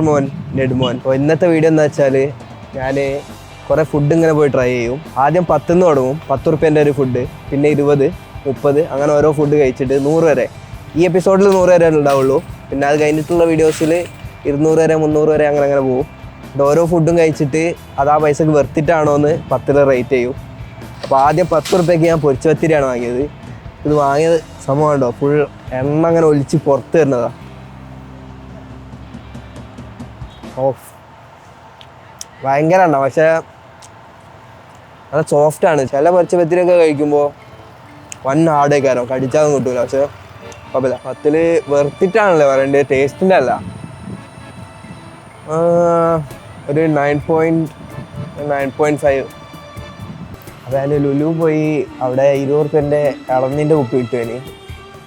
മോൻ നെഡ്മോൻ. അപ്പോൾ ഇന്നത്തെ വീഡിയോ എന്താ വെച്ചാൽ ഞാൻ കുറേ ഫുഡ് ഇങ്ങനെ പോയി ട്രൈ ചെയ്യും. ആദ്യം 10 തുടങ്ങും, 10 റുപ്യേൻ്റെ ഒരു ഫുഡ്, പിന്നെ 20, 30 അങ്ങനെ ഓരോ ഫുഡ് കഴിച്ചിട്ട് 100 വരെ. ഈ എപ്പിസോഡിൽ 100 വരെ ഉണ്ടാവുള്ളൂ. പിന്നെ അത് കഴിഞ്ഞിട്ടുള്ള വീഡിയോസിൽ 200 വരെ 300 വരെ അങ്ങനെ പോകും. ഓരോ ഫുഡും കഴിച്ചിട്ട് അത് ആ പൈസക്ക് വെർത്തിട്ടാണോ എന്ന് 10 റേറ്റ് ചെയ്യും. അപ്പോൾ ആദ്യം 10 റുപ്യക്ക് ഞാൻ പൊരിച്ച പത്തിരിയാണ് വാങ്ങിയത്. ഇത് വാങ്ങിയത് സംഭവം ഉണ്ടോ, ഫുൾ എണ്ണ അങ്ങനെ ഒലിച്ച് പുറത്ത് വരുന്നതാണ്. ഓഫ് ഭയങ്കര എണ്ണ, പക്ഷേ നല്ല സോഫ്റ്റാണ്. ചില പൊരിച്ച പത്തിരിയൊക്കെ കഴിക്കുമ്പോൾ വൻ ഹാർഡേക്കാരം, കടിച്ചാലും കിട്ടൂല. പക്ഷേ കുഴപ്പമില്ല, 10 വെർത്തിട്ടാണല്ലേ പറയേണ്ടത്, ടേസ്റ്റിൻ്റെ അല്ല. ഒരു 9.5. അതായത് ലുലു പോയി അവിടെ 20 റുപ്യൻ്റെ ഇളനീൻ്റെ കുപ്പി കിട്ടുവേനി,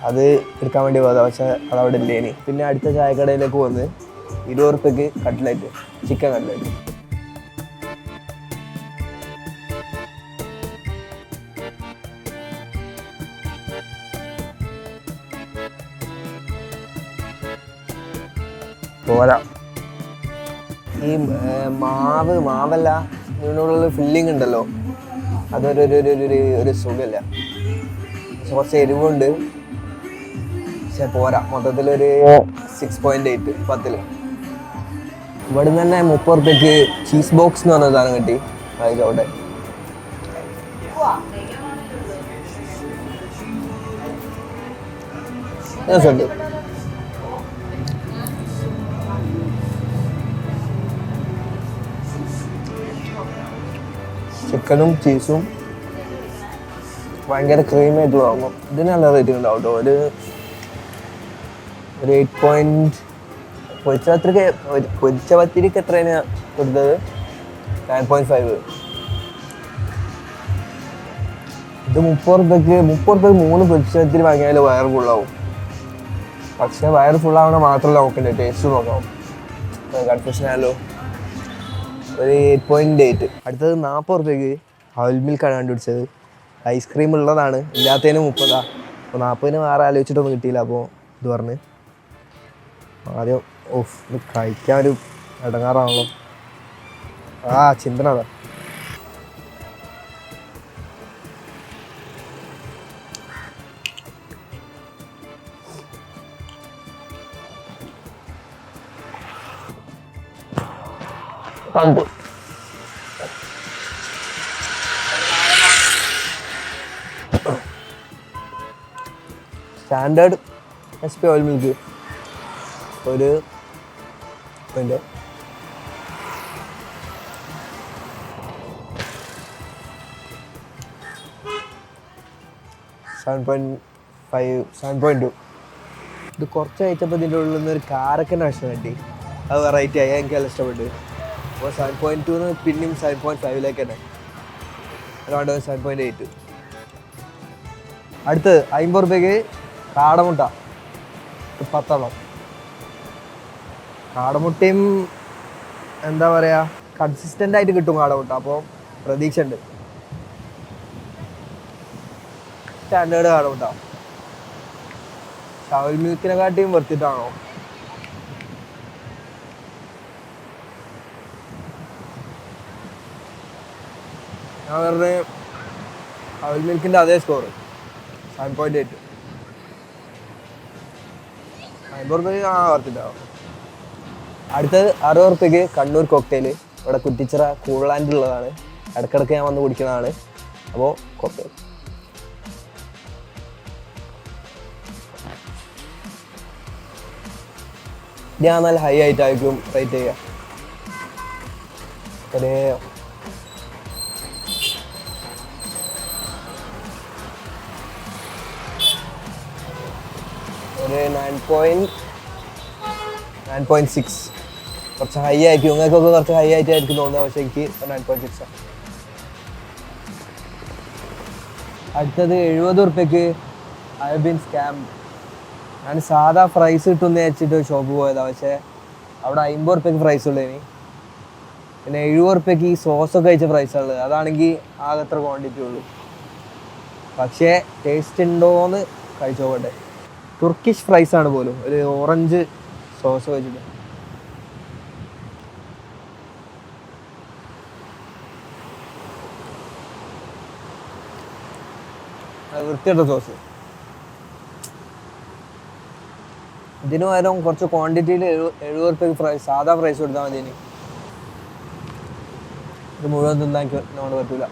അത് എടുക്കാൻ വേണ്ടി പോയതാണ്. പക്ഷേ അതവിടെ ഇല്ലേനി. പിന്നെ അടുത്ത ചായക്കടയിലേക്ക് വന്ന് 20 റുപ്യക്ക് കട്ട്ലറ്റ്, ചിക്കൻ കട്ട്ലറ്റ്. പോരാ, ഈ മാവല്ല ഇതിനുള്ള ഫില്ലിങ് ഉണ്ടല്ലോ, അതൊരു സുഖമില്ല. കുറച്ച് എരിവുണ്ട്, പക്ഷെ പോരാ. മൊത്തത്തിലൊരു 6.8 10. ഇവിടെ നിന്ന് തന്നെ 30 റുപ്യക്ക് ചീസ് ബോക്സ് എന്ന് പറഞ്ഞ സാധനം കിട്ടി. അതിലവിടെ രസമുണ്ട്. ചിക്കനും ചീസും ഭയങ്കര ക്രീമായിട്ടുള്ളതാകുമ്പോൾ ഇതിന് നല്ല റേറ്റിംഗ് ഉണ്ടാവും കേട്ടോ. ഒരു 8. പൊരിച്ച പത്തിരിക്ക് എത്രയാണ് കൊടുത്തത്? 9.5. ഇത് 30 റുപ്യക്ക് 3 പൊരിച്ച പത്തിരി വാങ്ങിയാൽ വയറ് ഫുള്ളാവും. പക്ഷേ വയറ് ഫുള്ളാവണ മാത്രമല്ല നോക്കണ്ടേ, ടേസ്റ്റ് നോക്കാം. കൺഫ്യൂഷനായല്ലോ. ഒരു 8.8. അടുത്തത് 40 റുപ്യക്ക് അവൽ മിൽക്കാണ് കണ്ടുപിടിച്ചത്. ഐസ്ക്രീം ഉള്ളതാണ്, ഇല്ലാത്തതിന് 30. അപ്പോൾ 40-ന് വേറെ ആലോചിച്ചിട്ടൊന്നും കിട്ടിയില്ല. അപ്പോൾ ഇത് പറഞ്ഞ് ആദ്യം ഇത് കഴിക്കാൻ ഒരു ഇടങ്ങാറാണല്ലോ. ചിന്തനതാ. സ്റ്റാൻഡേർഡ് SP ഓയിൽ മിൽക്ക് ഒരു 7.5 7.2. ഇത് കുറച്ച് കഴിച്ചപ്പോൾ ഇതിൻ്റെ ഉള്ളിൽ നിന്ന് ഒരു കാരക്കൻ്റെ ഭക്ഷണം കിട്ടി. അത് വെറൈറ്റി ആയി, എനിക്ക് നല്ല ഇഷ്ടപ്പെട്ടു. അപ്പോൾ 7.2 പിന്നെയും 7.5 തന്നെ, അല്ലാണ്ട് 7.8. അടുത്ത് 50 റുപ്യക്ക് കാടമുട്ട 10. കാടമുട്ടയും എന്താ പറയുക, കൺസിസ്റ്റൻ്റ് ആയിട്ട് കിട്ടും കാടമുട്ട. അപ്പോൾ പ്രതീക്ഷ ഉണ്ട്. സ്റ്റാൻഡേർഡ് കാടമുട്ട. ഷവൽ മിൽക്കിനെക്കാട്ടിയും വർത്തിട്ടാണോ? ഞാൻ പറഞ്ഞ ഷവൽ മിൽക്കിൻ്റെ അതേ സ്കോർ 7.8. 50 റുപ്യക്ക് വർത്തിട്ടാവും. അടുത്തത് 60 റുപ്യക്ക് കണ്ണൂർ കോക്ടെയിൽ. ഇവിടെ കുറ്റിച്ചിറ കൂളാൻഡിലുള്ളതാണ്. ഇടയ്ക്കിടയ്ക്ക് ഞാൻ വന്ന് കുടിക്കുന്നതാണ്. അപ്പോൾ കോക്ടെയിൽ ഞാൻ നല്ല ഹൈ ആയിട്ടായിരിക്കും റേറ്റ് ചെയ്യുക. ഒരു 9.6. കുറച്ച് ഹൈ ആയിരിക്കും, നിങ്ങൾക്കൊക്കെ കുറച്ച് ഹൈ ആയിട്ടായിരിക്കും തോന്നുന്നത്. പക്ഷേ എനിക്ക് 9.6. അടുത്തത് 70 റുപ്യക്ക് അറേബ്യൻ സ്കാം. ഞാൻ സാധാ ഫ്രൈസ് കിട്ടുമെന്ന് വെച്ചിട്ട് ഷോപ്പ് പോയതാണ്. പക്ഷേ അവിടെ 50 റുപ്യക്ക് ഫ്രൈസ് ഉള്ളതിന്. പിന്നെ 70 റുപ്യക്ക് ഈ സോസൊക്കെ കഴിച്ച ഫ്രൈസുള്ളത്. അതാണെങ്കിൽ ആകെ എത്ര ക്വാണ്ടിറ്റി ഉള്ളൂ. പക്ഷേ ടേസ്റ്റ് ഉണ്ടോയെന്ന് കഴിച്ചു നോക്കട്ടെ. തുർക്കിഷ് ഫ്രൈസാണ് പോലും, ഒരു ഓറഞ്ച് സോസ് വെച്ചിട്ട്. വൃത്തിയുടെ സോസ്. ഇതിന് പകരം കുറച്ച് ക്വാണ്ടിറ്റിയിൽ 70 റുപ്യക്ക് ഫ്രൈ സാധാ ഫ്രൈസ് കൊടുത്താൽ മതി. ഇനി ഇത് മുഴുവൻ തിന്നാക്കി നമ്മളോട് പറ്റൂല.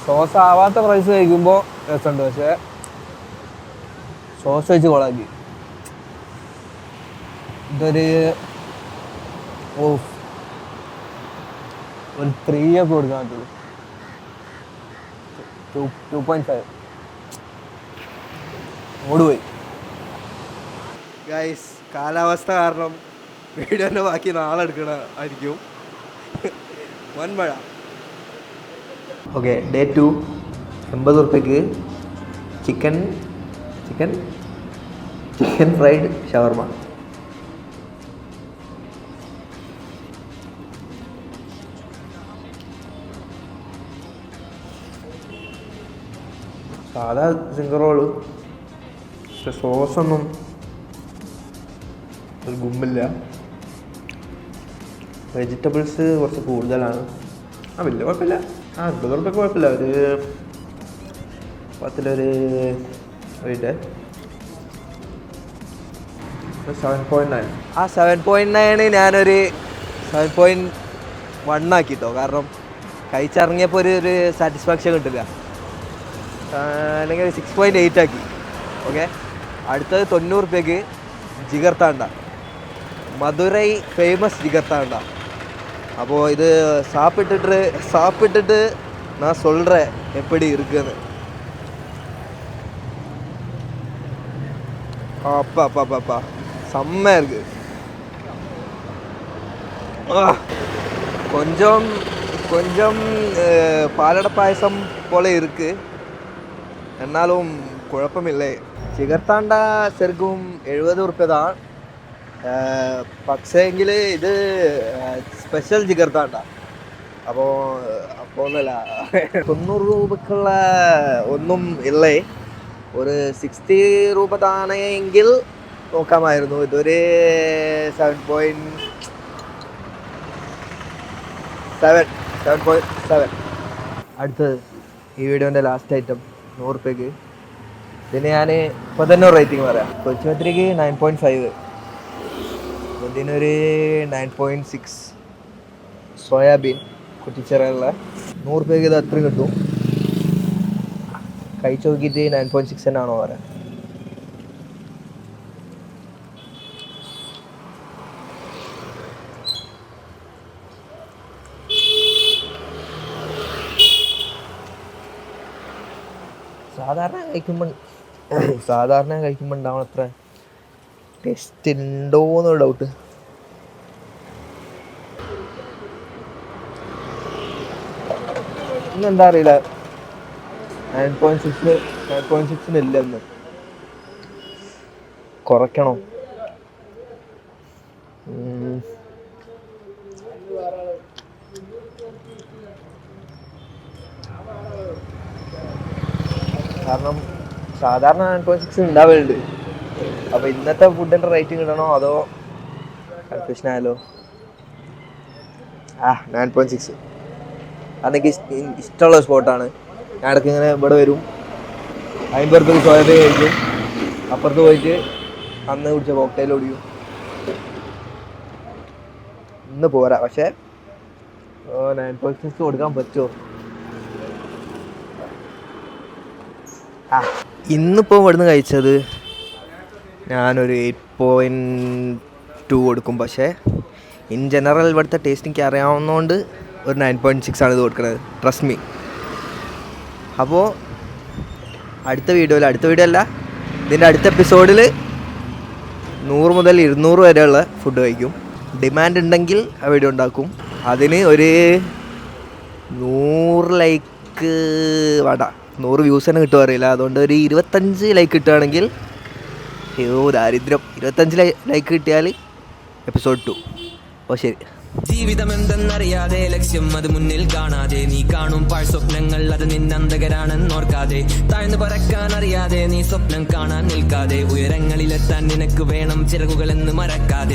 സോസ് ആവാത്ത ഫ്രൈസ് കഴിക്കുമ്പോൾ രസമുണ്ട്, പക്ഷേ സോസ് വെച്ച് കൊളാക്കി. ഇതൊരു ഒരു 3 ഒക്കെ കൊടുക്കാൻ പറ്റുള്ളൂ. 2.5 ഓടുപോയി. ഗൈസ്, കാലാവസ്ഥ കാരണം വീഡിയോൻ്റെ ബാക്കി നാളെ എടുക്കണ ആയിരിക്കും. വൻ മഴ. Okay, day 2. 80 റുപ്യക്ക് ചിക്കൻ ഫ്രൈഡ് ഷവർമ. സാധാ സിംഗർ റോള്, പക്ഷെ സോസൊന്നും ഒരു ഗുമ്മില്ല. വെജിറ്റബിൾസ് കുറച്ച് കൂടുതലാണ്. വലിയ കുഴപ്പമില്ല. 50 റുപ്യക്ക് കുഴപ്പമില്ല. ഒരു 10-ഒരു 7.9. ആ 7.9 ഞാനൊരു 7.1 ആക്കിട്ടോ. കാരണം കഴിച്ചിറങ്ങിയപ്പോൾ ഒരു സാറ്റിസ്ഫാക്ഷൻ കിട്ടില്ല. അല്ലെങ്കിൽ 6.8 ആക്കി. ഓക്കെ, അടുത്തത് 90 റുപ്യക്ക് ജിഗർത്താണ്ട, മധുരൈ ഫേമസ് ജിഗർത്താണ്ട. അപ്പോൾ ഇത് சாப்பிட்டுட்டு நான் சொல்கிறேன் எப்படி இருக்குன்னு. அப்பா செம்மையாக இருக்குது. கொஞ்சம் பாலடை பாயசம் போல இருக்குது, എന്നാലും കുഴപ്പമില്ലേ. ചിഗർത്താണ്ട ശരിക്കും 70 റുപ്യ தான். പക്ഷേ എങ്കിൽ ഇത് സ്പെഷ്യൽ ജിഗർത്താണ്ട. അപ്പോൾ ഒന്നല്ല 90 രൂപക്കുള്ള ഒന്നും ഇല്ലേ. ഒരു 60 രൂപ താണെങ്കിൽ നോക്കാമായിരുന്നു. ഇതൊരു 7.7. അടുത്തത് ഈ വീഡിയോൻ്റെ ലാസ്റ്റ് ഐറ്റം 100 റുപ്യക്ക്. ഇതിന് ഞാൻ ഇപ്പോൾ തന്നെ റേറ്റിംഗ് പറയാം. കൊച്ചുപത്രിക്ക് 9.5, ഇതിനൊരു 9.6. സോയാബീൻ കുറ്റിച്ചിറയുള്ള 100 റുപ്യക്ക് ഇത് അത്രയും കിട്ടും. കഴിച്ച് നോക്കിയിട്ട് 9.6 തന്നെയാണോ പറയാം. സാധാരണ കഴിക്കുമ്പോൾ ഉണ്ടാവണം അത്ര ടേസ്റ്റ് ഉണ്ടോയെന്നൊരു ഡൗട്ട്. ഇന്നെന്താ അറിയില്ല, 9.6 ഇല്ലെന്ന്. കുറയ്ക്കണോ? കാരണം സാധാരണ 9.6 ഉണ്ടാവലുണ്ട്. അപ്പോൾ ഇന്നത്തെ ഫുഡിൻ്റെ റേറ്റിംഗ് ഇടണോ അതോ കൺഫ്യൂഷൻ ആയാലോ? 9.6. അതെനിക്ക് ഇഷ്ടമുള്ള സ്പോട്ടാണ്. ഞാൻ ഇടയ്ക്ക് ഇങ്ങനെ ഇവിടെ വരും, 50 റുപ്യക്ക് സോയാബീൻ കഴിക്കും, അപ്പുറത്ത് പോയിട്ട് അന്ന് കുടിച്ച കോക്ടെയിൽ ഓടിക്കും. ഇന്ന് പോരാ, പക്ഷേ 9.6 കൊടുക്കാൻ പറ്റുമോ? ഇന്നിപ്പോൾ ഇവിടുന്ന് കഴിച്ചത് ഞാനൊരു 8.2 കൊടുക്കും. പക്ഷേ ഇൻ ജനറൽ ഇവിടുത്തെ ടേസ്റ്റ് എനിക്ക് അറിയാവുന്നതുകൊണ്ട് ഒരു 9.6 ആണ് ഇത് കൊടുക്കുന്നത്. Trust me. അപ്പോൾ അടുത്ത വീഡിയോ അല്ല, ഇതിൻ്റെ അടുത്ത എപ്പിസോഡിൽ 100 മുതൽ 200 വരെയുള്ള ഫുഡ് കഴിക്കും. ഡിമാൻഡ് ഉണ്ടെങ്കിൽ ആ വീഡിയോ ഉണ്ടാക്കും. അതിന് ഒരു 100 ലൈക്ക് വേണ്ട, 100 വ്യൂസ് തന്നെ കിട്ടുമോ അറിയില്ല. അതുകൊണ്ട് ഒരു 25 ലൈക്ക് കിട്ടുകയാണെങ്കിൽ, ദാരിദ്ര്യം, 25 ലൈക്ക് കിട്ടിയാൽ എപ്പിസോഡ് 2. അപ്പോൾ ശരി. ജീവിതം എന്തെന്നറിയാതെ ലക്ഷ്യം അത് മുന്നിൽ കാണാതെ നീ കാണും സ്വപ്നങ്ങൾ അത് നിന്നന്തകരാണെന്നോർക്കാതെ താഴ്ന്നു പറക്കാൻ അറിയാതെ നീ സ്വപ്നം കാണാൻ നിൽക്കാതെ ഉയരങ്ങളിലെത്താൻ നിനക്ക് വേണം ചിറകുകളെന്ന് മറക്കാതെ